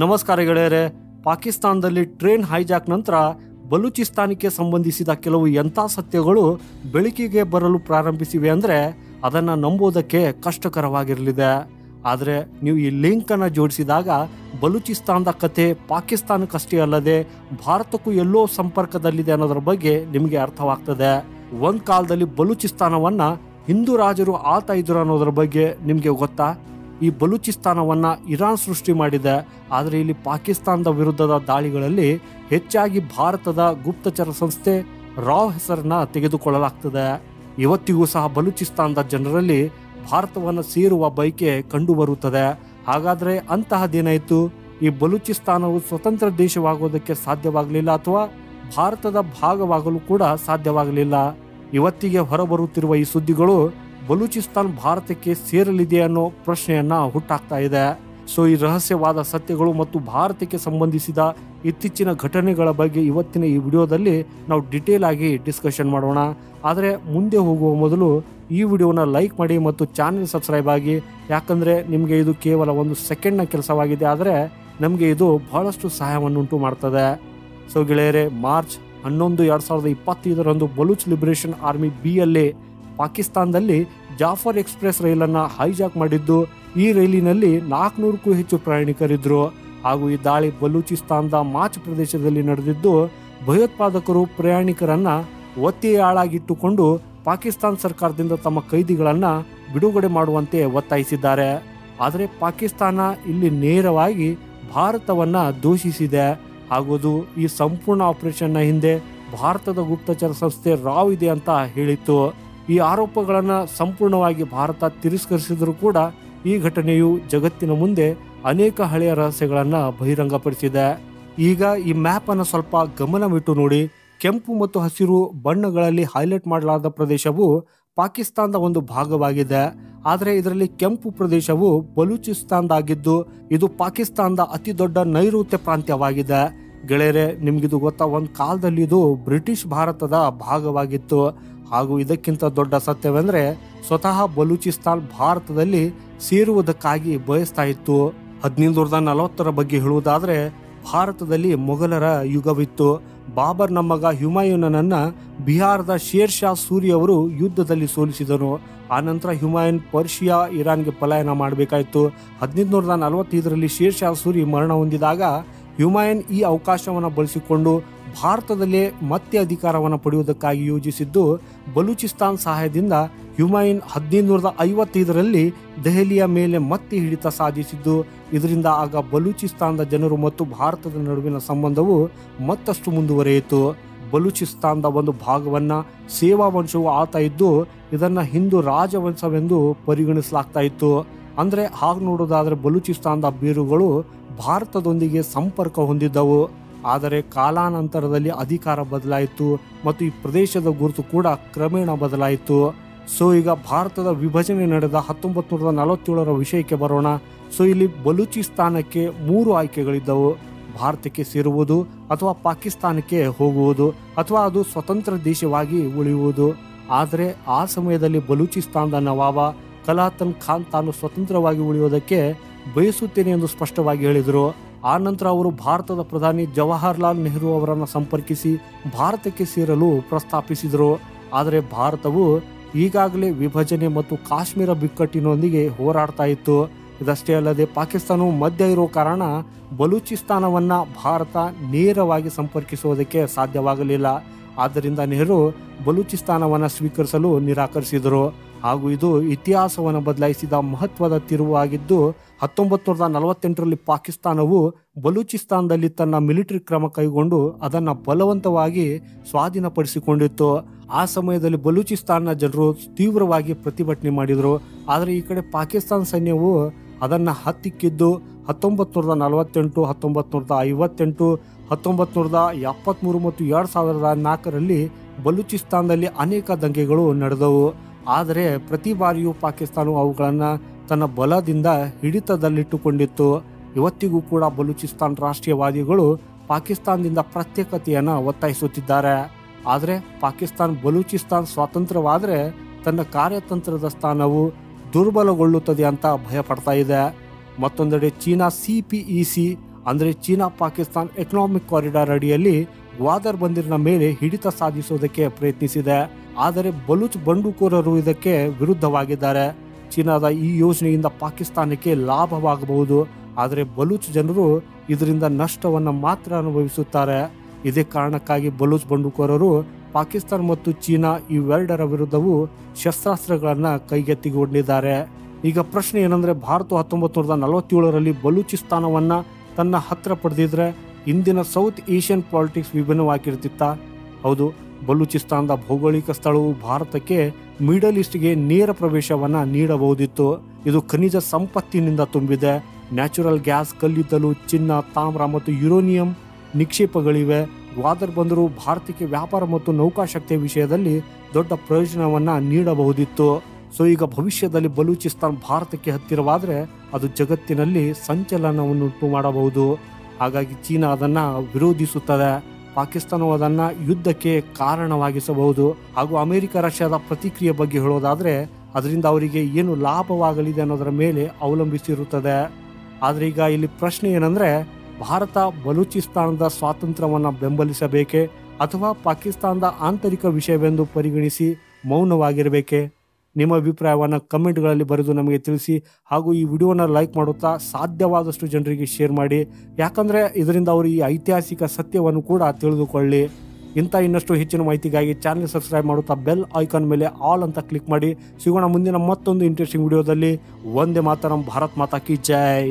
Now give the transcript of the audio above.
ನಮಸ್ಕಾರ ಗೆಳೆಯರೆ. ಪಾಕಿಸ್ತಾನದಲ್ಲಿ ಟ್ರೇನ್ ಹೈಜಾಕ್ ನಂತರ ಬಲೂಚಿಸ್ತಾನಕ್ಕೆ ಸಂಬಂಧಿಸಿದ ಕೆಲವು ಎಂಥ ಸತ್ಯಗಳು ಬೆಳಕಿಗೆ ಬರಲು ಪ್ರಾರಂಭಿಸಿವೆ ಅಂದರೆ ಅದನ್ನು ನಂಬೋದಕ್ಕೆ ಕಷ್ಟಕರವಾಗಿರಲಿದೆ. ಆದರೆ ನೀವು ಈ ಲಿಂಕನ್ನು ಜೋಡಿಸಿದಾಗ ಬಲೂಚಿಸ್ತಾನದ ಕತೆ ಪಾಕಿಸ್ತಾನಕ್ಕಷ್ಟೇ ಅಲ್ಲದೆ ಭಾರತಕ್ಕೂ ಎಲ್ಲೋ ಸಂಪರ್ಕದಲ್ಲಿದೆ ಅನ್ನೋದ್ರ ಬಗ್ಗೆ ನಿಮಗೆ ಅರ್ಥವಾಗ್ತದೆ. ಒಂದು ಕಾಲದಲ್ಲಿ ಬಲೂಚಿಸ್ತಾನವನ್ನು ಹಿಂದೂ ರಾಜರು ಆಳ್ತಾ ಇದ್ರು ಅನ್ನೋದ್ರ ಬಗ್ಗೆ ನಿಮಗೆ ಗೊತ್ತಾ? ಈ ಬಲೂಚಿಸ್ತಾನವನ್ನು ಇರಾನ್ ಸೃಷ್ಟಿ ಮಾಡಿದೆ. ಆದರೆ ಇಲ್ಲಿ ಪಾಕಿಸ್ತಾನದ ವಿರುದ್ಧದ ದಾಳಿಗಳಲ್ಲಿ ಹೆಚ್ಚಾಗಿ ಭಾರತದ ಗುಪ್ತಚರ ಸಂಸ್ಥೆ ರಾವ್ ಹೆಸರನ್ನ ತೆಗೆದುಕೊಳ್ಳಲಾಗ್ತದೆ. ಇವತ್ತಿಗೂ ಸಹ ಬಲೂಚಿಸ್ತಾನದ ಜನರಲ್ಲಿ ಭಾರತವನ್ನು ಸೇರುವ ಬಯಕೆ ಕಂಡುಬರುತ್ತದೆ. ಹಾಗಾದರೆ ಅಂತಹದ್ದೇನಾಯಿತು? ಈ ಬಲೂಚಿಸ್ತಾನವು ಸ್ವತಂತ್ರ ದೇಶವಾಗೋದಕ್ಕೆ ಸಾಧ್ಯವಾಗಲಿಲ್ಲ ಅಥವಾ ಭಾರತದ ಭಾಗವಾಗಲು ಕೂಡ ಸಾಧ್ಯವಾಗಲಿಲ್ಲ. ಇವತ್ತಿಗೆ ಹೊರಬರುತ್ತಿರುವ ಈ ಸುದ್ದಿಗಳು ಬಲೂಚಿಸ್ತಾನ್ ಭಾರತಕ್ಕೆ ಸೇರಲಿದೆ ಅನ್ನೋ ಪ್ರಶ್ನೆಯನ್ನ ಹುಟ್ಟಾಕ್ತಾ ಇದೆ. ಸೊ ಈ ರಹಸ್ಯವಾದ ಸತ್ಯಗಳು ಮತ್ತು ಭಾರತಕ್ಕೆ ಸಂಬಂಧಿಸಿದ ಇತ್ತೀಚಿನ ಘಟನೆಗಳ ಬಗ್ಗೆ ಇವತ್ತಿನ ಈ ವಿಡಿಯೋದಲ್ಲಿ ನಾವು ಡಿಟೇಲ್ ಆಗಿ ಡಿಸ್ಕಷನ್ ಮಾಡೋಣ. ಆದರೆ ಮುಂದೆ ಹೋಗುವ ಮೊದಲು ಈ ವಿಡಿಯೋನ ಲೈಕ್ ಮಾಡಿ ಮತ್ತು ಚಾನೆಲ್ ಸಬ್ಸ್ಕ್ರೈಬ್ ಆಗಿ. ಯಾಕಂದರೆ ನಿಮಗೆ ಇದು ಕೇವಲ ಒಂದು ಸೆಕೆಂಡ್ನ ಕೆಲಸವಾಗಿದೆ, ಆದರೆ ನಮಗೆ ಇದು ಬಹಳಷ್ಟು ಸಹಾಯವನ್ನುಂಟು ಮಾಡ್ತದೆ. ಸೊ ಗೆಳೆಯರೆ, March 11, 2025 Baloch liberation army BLA ಪಾಕಿಸ್ತಾನದಲ್ಲಿ ಜಾಫರ್ ಎಕ್ಸ್ಪ್ರೆಸ್ ರೈಲನ್ನು ಹೈಜಾಕ್ ಮಾಡಿದ್ದು. ಈ ರೈಲಿನಲ್ಲಿ 400ಕ್ಕೂ ಹೆಚ್ಚು ಪ್ರಯಾಣಿಕರಿದ್ದರು. ಹಾಗೂ ಈ ದಾಳಿ ಬಲೂಚಿಸ್ತಾನದ ಮಾಚ್ ಪ್ರದೇಶದಲ್ಲಿ ನಡೆದಿದ್ದು. ಭಯೋತ್ಪಾದಕರು ಪ್ರಯಾಣಿಕರನ್ನು ಒತ್ತೆಯಾಳಾಗಿಟ್ಟುಕೊಂಡು ಪಾಕಿಸ್ತಾನ ಸರ್ಕಾರದಿಂದ ತಮ್ಮ ಕೈದಿಗಳನ್ನು ಬಿಡುಗಡೆ ಮಾಡುವಂತೆ ಒತ್ತಾಯಿಸಿದ್ದಾರೆ. ಆದರೆ ಪಾಕಿಸ್ತಾನ ಇಲ್ಲಿ ನೇರವಾಗಿ ಭಾರತವನ್ನು ದೂಷಿಸಿದೆ. ಹಾಗೂ ಈ ಸಂಪೂರ್ಣ ಆಪರೇಷನ್ನ ಹಿಂದೆ ಭಾರತದ ಗುಪ್ತಚರ ಸಂಸ್ಥೆ ರಾವ್ ಇದೆ ಅಂತ ಹೇಳಿತ್ತು. ಈ ಆರೋಪಗಳನ್ನು ಸಂಪೂರ್ಣವಾಗಿ ಭಾರತ ತಿರಸ್ಕರಿಸಿದರೂ ಕೂಡ ಈ ಘಟನೆಯು ಜಗತ್ತಿನ ಮುಂದೆ ಅನೇಕ ಹಳೆಯ ರಹಸ್ಯಗಳನ್ನು ಬಹಿರಂಗಪಡಿಸಿದೆ. ಈಗ ಈ ಮ್ಯಾಪ್ ಅನ್ನು ಸ್ವಲ್ಪ ಗಮನವಿಟ್ಟು ನೋಡಿ. ಕೆಂಪು ಮತ್ತು ಹಸಿರು ಬಣ್ಣಗಳಲ್ಲಿ ಹೈಲೈಟ್ ಮಾಡಲಾದ ಪ್ರದೇಶವು ಪಾಕಿಸ್ತಾನದ ಒಂದು ಭಾಗವಾಗಿದೆ. ಆದರೆ ಇದರಲ್ಲಿ ಕೆಂಪು ಪ್ರದೇಶವು ಬಲೂಚಿಸ್ತಾನದಾಗಿದ್ದು ಇದು ಪಾಕಿಸ್ತಾನದ ಅತಿ ದೊಡ್ಡ ನೈಋತ್ಯ ಪ್ರಾಂತ್ಯವಾಗಿದೆ. ಗೆಳೆಯರೆ, ನಿಮ್ಗಿದು ಗೊತ್ತಾ? ಒಂದು ಕಾಲದಲ್ಲಿ ಇದು ಬ್ರಿಟಿಷ್ ಭಾರತದ ಭಾಗವಾಗಿತ್ತು. ಹಾಗೂ ಇದಕ್ಕಿಂತ ದೊಡ್ಡ ಸತ್ಯವೆಂದರೆ ಸ್ವತಃ ಬಲೂಚಿಸ್ತಾನ್ ಭಾರತದಲ್ಲಿ ಸೇರುವುದಕ್ಕಾಗಿ ಬಯಸ್ತಾ ಇತ್ತು. 1540 ಬಗ್ಗೆ ಹೇಳುವುದಾದರೆ ಭಾರತದಲ್ಲಿ ಮೊಘಲರ ಯುಗವಿತ್ತು. ಬಾಬರ್ ಮೊಮ್ಮಗ ಹುಮಾಯೂನನನ್ನ ಬಿಹಾರದ ಶೇರ್ ಶಾ ಸೂರಿ ಅವರು ಯುದ್ಧದಲ್ಲಿ ಸೋಲಿಸಿದರು. ಆನಂತರ ಹುಮಾಯೂನ್ ಪರ್ಷಿಯಾ, ಇರಾನ್ಗೆ ಪಲಾಯನ ಮಾಡಬೇಕಾಯಿತು. 1545 ಶೇರ್ ಶಾ ಸೂರಿ ಮರಣ ಹೊಂದಿದಾಗ ಹುಮಾಯೂನ್ ಈ ಅವಕಾಶವನ್ನು ಬಳಸಿಕೊಂಡು ಭಾರತದಲ್ಲೇ ಮತ್ತೆ ಅಧಿಕಾರವನ್ನು ಪಡೆಯುವುದಕ್ಕಾಗಿ ಯೋಜಿಸಿದ್ದು. ಬಲೂಚಿಸ್ತಾನ್ ಸಹಾಯದಿಂದ ಹುಮಾಯೂನ್ 1555 ದೆಹಲಿಯ ಮೇಲೆ ಮತ್ತೆ ಹಿಡಿತ ಸಾಧಿಸಿದ್ದು. ಇದರಿಂದ ಆಗ ಬಲೂಚಿಸ್ತಾನದ ಜನರು ಮತ್ತು ಭಾರತದ ನಡುವಿನ ಸಂಬಂಧವು ಮತ್ತಷ್ಟು ಮುಂದುವರಿಯಿತು. ಬಲೂಚಿಸ್ತಾನದ ಒಂದು ಭಾಗವನ್ನು ಸೇವಾ ವಂಶವು ಆಳ್ತಾ ಇದ್ದು ಇದನ್ನು ಹಿಂದೂ ರಾಜವಂಶವೆಂದು ಪರಿಗಣಿಸಲಾಗ್ತಾ ಇತ್ತು. ಅಂದರೆ ಹಾಗೆ ನೋಡೋದಾದರೆ ಬಲೂಚಿಸ್ತಾನದ ಬೇರುಗಳು ಭಾರತದೊಂದಿಗೆ ಸಂಪರ್ಕ ಹೊಂದಿದ್ದವು. ಆದರೆ ಕಾಲಾನಂತರದಲ್ಲಿ ಅಧಿಕಾರ ಬದಲಾಯಿತು ಮತ್ತು ಈ ಪ್ರದೇಶದ ಗುರುತು ಕೂಡ ಕ್ರಮೇಣ ಬದಲಾಯಿತು. ಸೊ ಈಗ ಭಾರತದ ವಿಭಜನೆ ನಡೆದ 1947 ವಿಷಯಕ್ಕೆ ಬರೋಣ. ಸೊ ಇಲ್ಲಿ ಬಲೂಚಿಸ್ತಾನಕ್ಕೆ 3 ಆಯ್ಕೆಗಳಿದ್ದವು: ಭಾರತಕ್ಕೆ ಸೇರುವುದು, ಅಥವಾ ಪಾಕಿಸ್ತಾನಕ್ಕೆ ಹೋಗುವುದು, ಅಥವಾ ಅದು ಸ್ವತಂತ್ರ ದೇಶವಾಗಿ ಉಳಿಯುವುದು. ಆದರೆ ಆ ಸಮಯದಲ್ಲಿ ಬಲೂಚಿಸ್ತಾನದ ನವಾಬ ಕಲಾತನ್ ಖಾನ್ ತಾನು ಸ್ವತಂತ್ರವಾಗಿ ಉಳಿಯೋದಕ್ಕೆ ಬಯಸುತ್ತೇನೆ ಎಂದು ಸ್ಪಷ್ಟವಾಗಿ ಹೇಳಿದರು. ಆ ನಂತರ ಅವರು ಭಾರತದ ಪ್ರಧಾನಿ ಜವಾಹರ್ಲಾಲ್ ನೆಹರು ಅವರನ್ನು ಸಂಪರ್ಕಿಸಿ ಭಾರತಕ್ಕೆ ಸೇರಲು ಪ್ರಸ್ತಾಪಿಸಿದರು. ಆದರೆ ಭಾರತವು ಈಗಾಗಲೇ ವಿಭಜನೆ ಮತ್ತು ಕಾಶ್ಮೀರ ಬಿಕ್ಕಟ್ಟಿನೊಂದಿಗೆ ಹೋರಾಡ್ತಾ ಇತ್ತು. ಇದಷ್ಟೇ ಅಲ್ಲದೆ ಪಾಕಿಸ್ತಾನವು ಮಧ್ಯ ಇರೋ ಕಾರಣ ಬಲೂಚಿಸ್ತಾನವನ್ನು ಭಾರತ ನೇರವಾಗಿ ಸಂಪರ್ಕಿಸುವುದಕ್ಕೆ ಸಾಧ್ಯವಾಗಲಿಲ್ಲ. ಆದ್ದರಿಂದ ನೆಹರು ಬಲೂಚಿಸ್ತಾನವನ್ನು ಸ್ವೀಕರಿಸಲು ನಿರಾಕರಿಸಿದರು. ಹಾಗೂ ಇದು ಇತಿಹಾಸವನ್ನು ಬದಲಾಯಿಸಿದ ಮಹತ್ವದ ತಿರುವು ಆಗಿದ್ದು. 1948 ಪಾಕಿಸ್ತಾನವು ಬಲೂಚಿಸ್ತಾನದಲ್ಲಿ ತನ್ನ ಮಿಲಿಟರಿ ಕ್ರಮ ಕೈಗೊಂಡು ಅದನ್ನು ಬಲವಂತವಾಗಿ ಸ್ವಾಧೀನಪಡಿಸಿಕೊಂಡಿತ್ತು. ಆ ಸಮಯದಲ್ಲಿ ಬಲೂಚಿಸ್ತಾನ ಜನರು ತೀವ್ರವಾಗಿ ಪ್ರತಿಭಟನೆ ಮಾಡಿದರು. ಆದರೆ ಈ ಕಡೆ ಪಾಕಿಸ್ತಾನ ಸೈನ್ಯವು ಅದನ್ನು ಹತ್ತಿಕ್ಕಿದ್ದು. 1948, 1958, 1973 ಮತ್ತು 2004 ಬಲೂಚಿಸ್ತಾನದಲ್ಲಿ ಅನೇಕ ದಂಗೆಗಳು ನಡೆದವು. ಆದರೆ ಪ್ರತಿ ಬಾರಿಯೂ ಪಾಕಿಸ್ತಾನವು ಅವುಗಳನ್ನು ತನ್ನ ಬಲದಿಂದ ಹಿಡಿತದಲ್ಲಿಟ್ಟುಕೊಂಡಿತ್ತು. ಇವತ್ತಿಗೂ ಕೂಡ ಬಲೂಚಿಸ್ತಾನ್ ರಾಷ್ಟ್ರೀಯವಾದಿಗಳು ಪಾಕಿಸ್ತಾನದಿಂದ ಪ್ರತ್ಯೇಕತೆಯನ್ನು ಒತ್ತಾಯಿಸುತ್ತಿದ್ದಾರೆ. ಆದರೆ ಪಾಕಿಸ್ತಾನ್ ಬಲೂಚಿಸ್ತಾನ್ ಸ್ವಾತಂತ್ರ್ಯವಾದರೆ ತನ್ನ ಕಾರ್ಯತಂತ್ರದ ಸ್ಥಾನವು ದುರ್ಬಲಗೊಳ್ಳುತ್ತದೆ ಅಂತ ಭಯಪಡ್ತಾ ಇದೆ. ಮತ್ತೊಂದೆಡೆ ಚೀನಾ CPEC ಅಂದರೆ ಚೀನಾ ಪಾಕಿಸ್ತಾನ್ ಎಕನಾಮಿಕ್ ಕಾರಿಡಾರ್ ಅಡಿಯಲ್ಲಿ ಗ್ವಾದರ್ ಬಂದರಿನ ಮೇಲೆ ಹಿಡಿತ ಸಾಧಿಸೋದಕ್ಕೆ ಪ್ರಯತ್ನಿಸಿದೆ. ಆದರೆ ಬಲೂಚ್ ಬಂಡುಕೋರರು ಇದಕ್ಕೆ ವಿರುದ್ಧವಾಗಿದ್ದಾರೆ. ಚೀನಾದ ಈ ಯೋಜನೆಯಿಂದ ಪಾಕಿಸ್ತಾನಕ್ಕೆ ಲಾಭವಾಗಬಹುದು, ಆದರೆ ಬಲೂಚ್ ಜನರು ಇದರಿಂದ ನಷ್ಟವನ್ನು ಮಾತ್ರ ಅನುಭವಿಸುತ್ತಾರೆ. ಇದೇ ಕಾರಣಕ್ಕಾಗಿ ಬಲೂಚ್ ಬಂಡುಕೋರರು ಪಾಕಿಸ್ತಾನ ಮತ್ತು ಚೀನಾ ಇವೆರಡರ ವಿರುದ್ಧವೂ ಶಸ್ತ್ರಾಸ್ತ್ರಗಳನ್ನು ಕೈಗೆತ್ತಿಕೊಂಡಿದ್ದಾರೆ. ಈಗ ಪ್ರಶ್ನೆ ಏನಂದ್ರೆ, ಭಾರತ 1947ರಲ್ಲಿ ಬಲೂಚಿಸ್ತಾನವನ್ನು ತನ್ನ ಹತ್ರ ಪಡೆದಿದ್ರೆ ಇಂದಿನ ಸೌತ್ ಏಷ್ಯನ್ ಪಾಲಿಟಿಕ್ಸ್ ವಿಭಿನ್ನವಾಗಿರ್ತಿತ್ತ? ಹೌದು, ಬಲೂಚಿಸ್ತಾನದ ಭೌಗೋಳಿಕ ಸ್ಥಳವು ಭಾರತಕ್ಕೆ ಮಿಡಲ್ ಈಸ್ಟ್ಗೆ ನೇರ ಪ್ರವೇಶವನ್ನು ನೀಡಬಹುದಿತ್ತು. ಇದು ಖನಿಜ ಸಂಪತ್ತಿನಿಂದ ತುಂಬಿದೆ. ನ್ಯಾಚುರಲ್ ಗ್ಯಾಸ್, ಕಲ್ಲಿದ್ದಲು, ಚಿನ್ನ, ತಾಮ್ರ ಮತ್ತು ಯುರೇನಿಯಂ ನಿಕ್ಷೇಪಗಳಿವೆ. ಗ್ವಾದರ್ ಬಂದರು ಭಾರತಕ್ಕೆ ವ್ಯಾಪಾರ ಮತ್ತು ನೌಕಾಶಕ್ತಿಯ ವಿಷಯದಲ್ಲಿ ದೊಡ್ಡ ಪ್ರಯೋಜನವನ್ನು ನೀಡಬಹುದಿತ್ತು. ಸೊ ಈಗ ಭವಿಷ್ಯದಲ್ಲಿ ಬಲೂಚಿಸ್ತಾನ್ ಭಾರತಕ್ಕೆ ಹತ್ತಿರವಾದರೆ ಅದು ಜಗತ್ತಿನಲ್ಲಿ ಸಂಚಲನವನ್ನುಂಟು ಮಾಡಬಹುದು. ಹಾಗಾಗಿ ಚೀನಾ ಅದನ್ನು ವಿರೋಧಿಸುತ್ತದೆ. ಪಾಕಿಸ್ತಾನವು ಅದನ್ನು ಯುದ್ಧಕ್ಕೆ ಕಾರಣವಾಗಿಸಬಹುದು. ಹಾಗೂ ಅಮೆರಿಕ, ರಷ್ಯಾದ ಪ್ರತಿಕ್ರಿಯೆ ಬಗ್ಗೆ ಹೇಳೋದಾದರೆ ಅದರಿಂದ ಅವರಿಗೆ ಏನು ಲಾಭವಾಗಲಿದೆ ಅನ್ನೋದರ ಮೇಲೆ ಅವಲಂಬಿಸಿರುತ್ತದೆ. ಆದರೆ ಈಗ ಇಲ್ಲಿ ಪ್ರಶ್ನೆ ಏನಂದರೆ, ಭಾರತ ಬಲೂಚಿಸ್ತಾನದ ಸ್ವಾತಂತ್ರ್ಯವನ್ನು ಬೆಂಬಲಿಸಬೇಕೆ ಅಥವಾ ಪಾಕಿಸ್ತಾನದ ಆಂತರಿಕ ವಿಷಯವೆಂದು ಪರಿಗಣಿಸಿ ಮೌನವಾಗಿರಬೇಕೆ? ನಿಮ್ಮ ಅಭಿಪ್ರಾಯವನ್ನು ಕಮೆಂಟ್ಗಳಲ್ಲಿ ಬರೆದು ನಮಗೆ ತಿಳಿಸಿ. ಹಾಗೂ ಈ ವಿಡಿಯೋನ ಲೈಕ್ ಮಾಡುತ್ತಾ ಸಾಧ್ಯವಾದಷ್ಟು ಜನರಿಗೆ ಶೇರ್ ಮಾಡಿ, ಯಾಕಂದರೆ ಇದರಿಂದ ಅವರು ಈ ಐತಿಹಾಸಿಕ ಸತ್ಯವನ್ನು ಕೂಡ ತಿಳಿದುಕೊಳ್ಳಿ. ಇಂಥ ಇನ್ನಷ್ಟು ಹೆಚ್ಚಿನ ಮಾಹಿತಿಗಾಗಿ ಚಾನಲ್ ಸಬ್ಸ್ಕ್ರೈಬ್ ಮಾಡುತ್ತಾ ಬೆಲ್ ಐಕಾನ್ ಮೇಲೆ ಆಲ್ ಅಂತ ಕ್ಲಿಕ್ ಮಾಡಿ. ಸಿಗೋಣ ಮುಂದಿನ ಮತ್ತೊಂದು ಇಂಟ್ರೆಸ್ಟಿಂಗ್ ವಿಡಿಯೋದಲ್ಲಿ. ವಂದೇ ಮಾತರಂ. ಭಾರತ್ ಮಾತಾ ಕಿ ಜೈ.